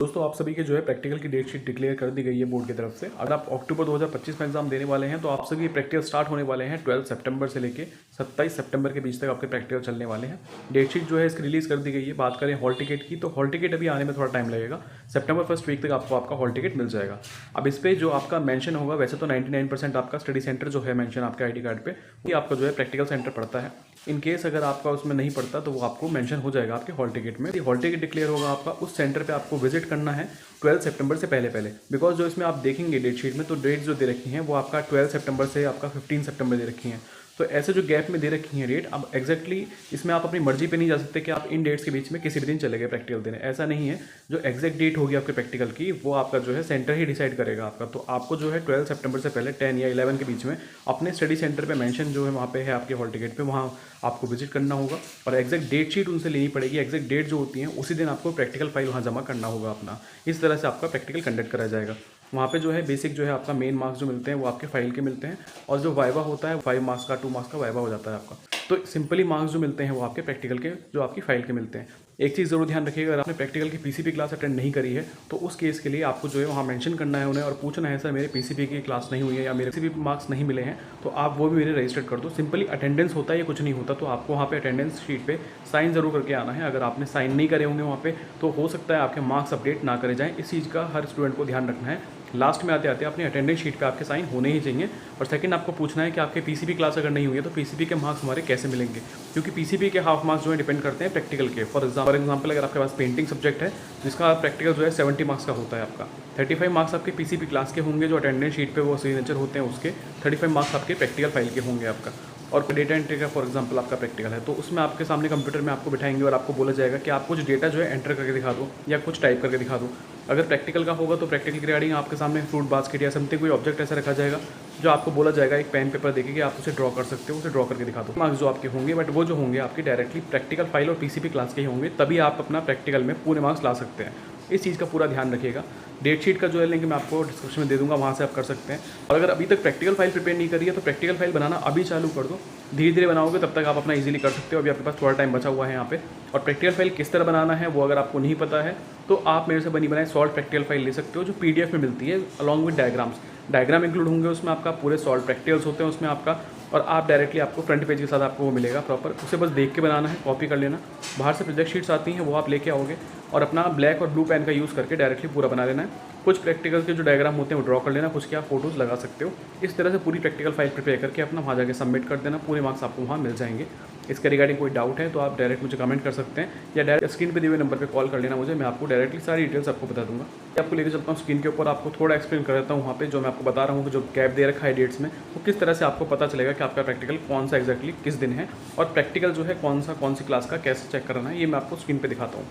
दोस्तों आप सभी के जो है प्रैक्टिकल की डेट शीट डिक्लेयर कर दी गई है बोर्ड की तरफ से। अगर आप अक्टूबर 2025 में एग्जाम देने वाले हैं तो आप सभी प्रैक्टिकल स्टार्ट होने वाले हैं 12 सितंबर से लेके 27 सितंबर के बीच तक आपके प्रैक्टिकल चलने वाले हैं। डेट शीट जो है इसकी रिलीज़ कर दी गई है। बात करें हॉल टिकट की तो हॉल टिकट अभी आने में थोड़ा टाइम लगेगा। सितंबर फर्स्ट वीक तक आपको आपका हॉल टिकट मिल जाएगा। अब इस पर जो आपका मेंशन होगा, वैसे तो 99% आपका स्टडी सेंटर जो है मेंशन आपके आई कार्ड पे, ये आपका जो है प्रैक्टिकल सेंटर पड़ता है। इन केस अगर आपका उसमें नहीं पड़ता तो वो आपको मेंशन हो जाएगा आपके हॉल टिकट में। हॉल टिकट डिक्लेयर होगा आपका, उस सेंटर पे आपको विजिट करना है 12 सितंबर से पहले बिकॉज जो इसमें आप देखेंगे डेट शीट में, तो डेट जो दे रखी हैं वो आपका 12 सितंबर से आपका 15 सितंबर दे रखी हैं। तो ऐसे जो गैप में दे रखी हैं डेट, अब एग्जैक्टली इसमें आप अपनी मर्जी पे नहीं जा सकते कि आप इन डेट्स के बीच में किसी भी दिन चले गए प्रैक्टिकल देने, ऐसा नहीं है। जो एग्जैक्ट डेट होगी आपके प्रैक्टिकल की वो आपका जो है सेंटर ही डिसाइड करेगा आपका। तो आपको जो है 12 सितंबर से पहले 10 या 11 के बीच में अपने स्टडी सेंटर पे मेंशन जो है वहाँ पे है आपके हॉल टिकट पे, वहाँ आपको विजिट करना होगा और एग्जैक्ट डेट शीट उनसे लेनी पड़ेगी। एग्जैक्ट डेट जो होती है उसी दिन आपको प्रैक्टिकल फाइल वहाँ जमा करना होगा अपना। इस तरह से आपका प्रैक्टिकल कंडक्ट करा जाएगा। वहाँ पे जो है बेसिक जो है आपका मेन मार्क्स जो मिलते हैं वो आपके फाइल के मिलते हैं, और जो वाइवा होता है 5 मार्क्स का 2 मार्क्स का वाइवा हो जाता है आपका। तो सिंपली मार्क्स जो मिलते हैं वो आपके प्रैक्टिकल के जो आपकी फाइल के मिलते हैं। एक चीज़ ज़रूर ध्यान रखिएगा, अगर आपने प्रैक्टिकल की पीसीपी क्लास अटेंड नहीं करी है तो उस केस के लिए आपको जो है वहाँ मेंशन करना है उन्हें और पूछना है सर मेरे पीसीपी की क्लास नहीं हुई है या मेरे पीसीपी मार्क्स नहीं मिले हैं, तो आप वो भी मेरे रजिस्टर कर दो। सिंपली अटेंडेंस होता है, ये कुछ नहीं होता। तो आपको वहाँ पे अटेंडेंस शीट पे साइन ज़रूर करके आना है। अगर आपने साइन नहीं करे होंगे वहाँ पे तो हो सकता है आपके मार्क्स अपडेट ना करे जाएँ। इस चीज़ का हर स्टूडेंट को ध्यान रखना है। लास्ट में आते आते अपनी अटेंडेंस शीट पे आपके साइन होने ही चाहिए। और सेकंड आपको पूछना है कि आपके पीसीपी क्लास अगर नहीं हुई है तो पीसीपी के मार्क्स हमारे कैसे मिलेंगे, क्योंकि पीसीपी के हाफ मार्क्स जो है डिपेंड करते हैं प्रैक्टिकल के। फॉर एग्जांपल अगर आपके पास पेंटिंग सब्जेक्ट है जिसका प्रैक्टिकल जो है 70 मार्क्स का होता है आपका, 35 मार्क्स आपके पीसीपी क्लास के होंगे जो अटेंडेंस शीट पे वो सिग्नेचर होते हैं उसके, 35 मार्क्स आपके प्रैक्टिकल फाइल के होंगे आपका। और डेटा एंट्री का फॉर एग्जांपल आपका प्रैक्टिकल है तो उसमें आपके सामने कंप्यूटर में आपको बिठाएंगे और आपको बोला जाएगा कि आप कुछ डेटा जो है एंटर करके दिखा दो या कुछ टाइप करके दिखा दो। अगर प्रैक्टिकल का होगा तो प्रैक्टिकल के रिगार्डिंग आपके सामने फ्रूट बास्केट या समथिंग कोई ऑब्जेक्ट ऐसा रखा जाएगा जो आपको बोला जाएगा एक पेन पेपर देके कि आप उसे ड्रॉ कर सकते हो, उसे ड्रॉ करके दिखा दो। मार्क्स जो आपके होंगे बट वो जो होंगे आपकी डायरेक्टली प्रैक्टिकल फाइल और पीसीपी क्लास के ही होंगे, तभी आप अपना प्रैक्टिकल में पूरे मार्क्स ला सकते हैं। इस चीज़ का पूरा ध्यान रखिएगा। डेट शीट का जो है लिंक मैं आपको डिस्क्रिप्शन में दे दूंगा, वहाँ से आप कर सकते हैं। और अगर अभी तक प्रैक्टिकल फाइल प्रिपेयर नहीं करी है तो प्रैक्टिकल फाइल बनाना अभी चालू कर दो। धीरे धीरे बनाओगे तब तक आप अपना इजीली कर सकते हो। अभी आपके पास थोड़ा टाइम बचा हुआ है यहाँ पे। और प्रैक्टिकल फाइल किस तरह बनाना है वो अगर आपको नहीं पता है तो आप मेरे से बनी बनाए सॉल्व प्रैक्टिकल फाइल ले सकते हो जो PDF में मिलती है along with diagrams. Diagram include होंगे उसमें, आपका पूरे सॉल्व प्रैक्टिकल्स होते हैं उसमें आपका, और आप डायरेक्टली आपको फ्रंट पेज के साथ आपको वो मिलेगा प्रॉपर। उसे बस देख के बनाना है, कॉपी कर लेना। बाहर से प्रोजेक्ट शीट्स आती हैं वो आप लेके आओगे और अपना ब्लैक और ब्लू पेन का यूज़ करके डायरेक्टली पूरा बना लेना है। कुछ प्रैक्टिकल के जो डायग्राम होते हैं वो ड्रॉ कर लेना, कुछ के आप फोटोज़ लगा सकते हो। इस तरह से पूरी प्रैक्टिकल फाइल प्रिपेयर करके अपना वहाँ जाके सबमिट कर देना, पूरे मार्क्स आपको वहाँ मिल जाएंगे। इसके रिगार्डिंग कोई डाउट है तो आप डायरेक्ट मुझे कमेंट कर सकते हैं या डायरेक्ट स्क्रीन पे दिए हुए नंबर पे कॉल कर लेना मुझे, मैं आपको डायरेक्टली सारी डिटेल्स आपको बता दूंगा। आपको लेकर चलता हूँ स्क्रीन के ऊपर, आपको थोड़ा एक्सप्लेन कर देता हूँ वहाँ पे जो मैं आपको बता रहा हूँ कि जो गैप दे रखा है डेट्स में, वो किस तरह से आपको पता चलेगा कि आपका प्रैक्टिकल कौन सा एक्जैक्टली किस दिन है, और प्रैक्टिकल जो है कौन सी क्लास का कैसे चेक करना है ये मैं आपको स्क्रीन पर दिखाता हूँ।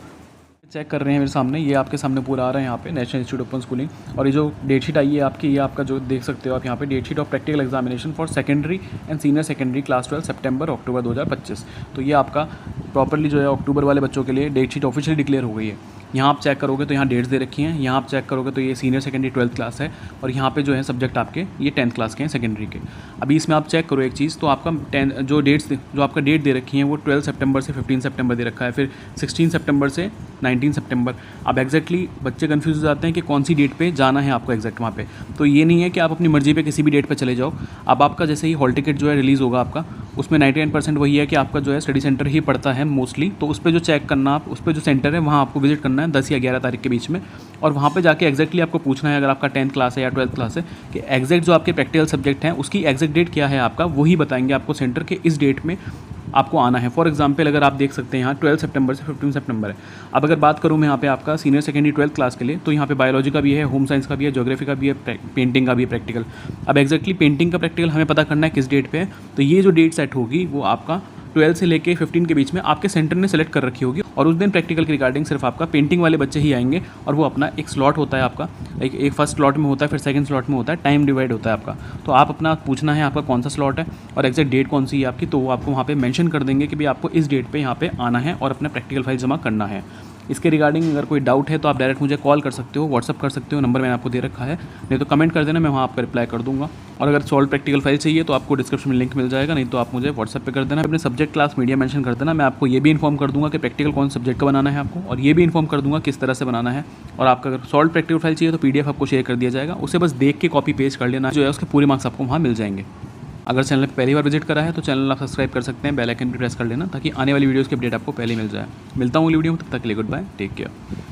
चेक कर रहे हैं मेरे सामने, ये आपके सामने पूरा आ रहा है यहाँ पे नेशनल इंस्टीट्यूट ओपन स्कूलिंग। और ये जो डेट शीट आई है आपकी, ये आपका जो देख सकते हो आप यहाँ पे date sheet of practical examination for secondary and senior secondary class 12 सितंबर अक्टूबर 2025। तो ये आपका प्रॉपरली जो है अक्टूबर वाले बच्चों के लिए डेट शीट ऑफिशियली डिक्लेयर हो गई है। यहाँ आप चेक करोगे तो यहाँ डेट्स दे रखी हैं, यहाँ आप चेक करोगे तो ये सीनियर सेकेंडरी 12th क्लास है, और यहाँ पे जो है सब्जेक्ट आपके ये 10th क्लास के हैं सेकेंडरी के। अभी इसमें आप चेक करो एक चीज़, तो आपका जो आपका डेट दे रखी है वो 12 सितंबर से 15 सितंबर दे रखा है, फिर 16 सितंबर से 19 सितंबर। अब एग्जैक्टली बच्चे कन्फ्यूज हो जाते हैं कि कौन सी डेट पे जाना है आपको एग्जैक्ट वहाँ पे। तो ये नहीं है कि आप अपनी मर्जी पे किसी भी डेट पे चले जाओ। अब आपका जैसे ही हॉल टिकट जो है रिलीज़ होगा आपका, उसमें 99% वही है कि आपका जो है स्टडी सेंटर ही पड़ता है मोस्टली। तो उस पर जो चेक करना, आप उस पर जो सेंटर है वहाँ आपको विजिट करना है 10 या 11 तारीख के बीच में, और वहाँ पे जाके एग्जैक्टली आपको पूछना है अगर आपका 10th क्लास है या 12th क्लास है कि एग्जैक्ट जो आपके प्रैक्टिकल सब्जेक्ट हैं उसकी एग्जैक्ट डेट क्या है आपका, वही बताएंगे आपको सेंटर के इस डेट में आपको आना है। फॉर एग्जांपल अगर आप देख सकते हैं यहाँ 12 सितंबर से 15 सितंबर है। अब अगर बात करूँ मैं यहाँ पे आपका सीनियर सेकेंडरी 12th क्लास के लिए, तो यहाँ पे बायोलॉजी का भी है, होम साइंस का भी है, ज्योग्राफी का भी है, पेंटिंग का भी है प्रैक्टिकल। अब एग्जैक्टली पेंटिंग का प्रैक्टिकल हमें पता करना है किस डेट पे है, तो ये जो डेट सेट होगी वो आपका 12 से लेके 15 के बीच में आपके सेंटर ने सेलेक्ट कर रखी होगी, और उस दिन प्रैक्टिकल के रिगार्डिंग सिर्फ आपका पेंटिंग वाले बच्चे ही आएंगे, और वो अपना एक स्लॉट होता है आपका, एक फर्स्ट स्लॉट में होता है, फिर सेकंड स्लॉट में होता है, टाइम डिवाइड होता है आपका। तो आप अपना पूछना है आपका कौन सा स्लॉट है और एग्जैक्ट डेट कौन सी है आपकी, तो वो आपको वहाँ पे मेंशन कर देंगे कि भाई आपको इस डेट पे यहाँ पे आना है और अपना प्रैक्टिकल फाइल जमा करना है। इसके रिगार्डिंग अगर कोई डाउट है तो आप डायरेक्ट मुझे कॉल कर सकते हो, व्हाट्सअप कर सकते हो, नंबर मैंने आपको दे रखा है, नहीं तो कमेंट कर देना, मैं वहाँ आपका रिप्लाई कर दूँगा। और अगर सॉल्व प्रैक्टिकल फाइल चाहिए तो आपको डिस्क्रिप्शन में लिंक मिल जाएगा, नहीं तो आप मुझे व्हाट्सएप पे कर देना, अपने सब्जेक्ट क्लास मीडिया मेंशन कर देना। मैं आपको ये भी इन्फॉर्म कर दूँगा कि प्रैक्टिकल कौन सब्जेक्ट का बनाना है आपको, और ये भी इन्फॉर्म कर दूँगा किस तरह से बनाना है। और आपका अगर सॉल्व प्रैक्टिकल फाइल चाहिए तो PDF आपको शेयर कर दिया जाएगा, उसे बस देख के कॉपी पेस्ट कर लेना, जो है उसके पूरे मार्क्स आपको वहाँ मिल जाएंगे। अगर चैनल पर पहली बार विजिट करा है तो चैनल आप सब्सक्राइब कर सकते हैं, बेल आइकन भी प्रेस कर लेना ताकि आने वाली वीडियोज़ की अपडेट आपको पहले मिल जाए। मिलता हूँ अगली वीडियो में, तब तक के लिए गुड बाय, टेक केयर।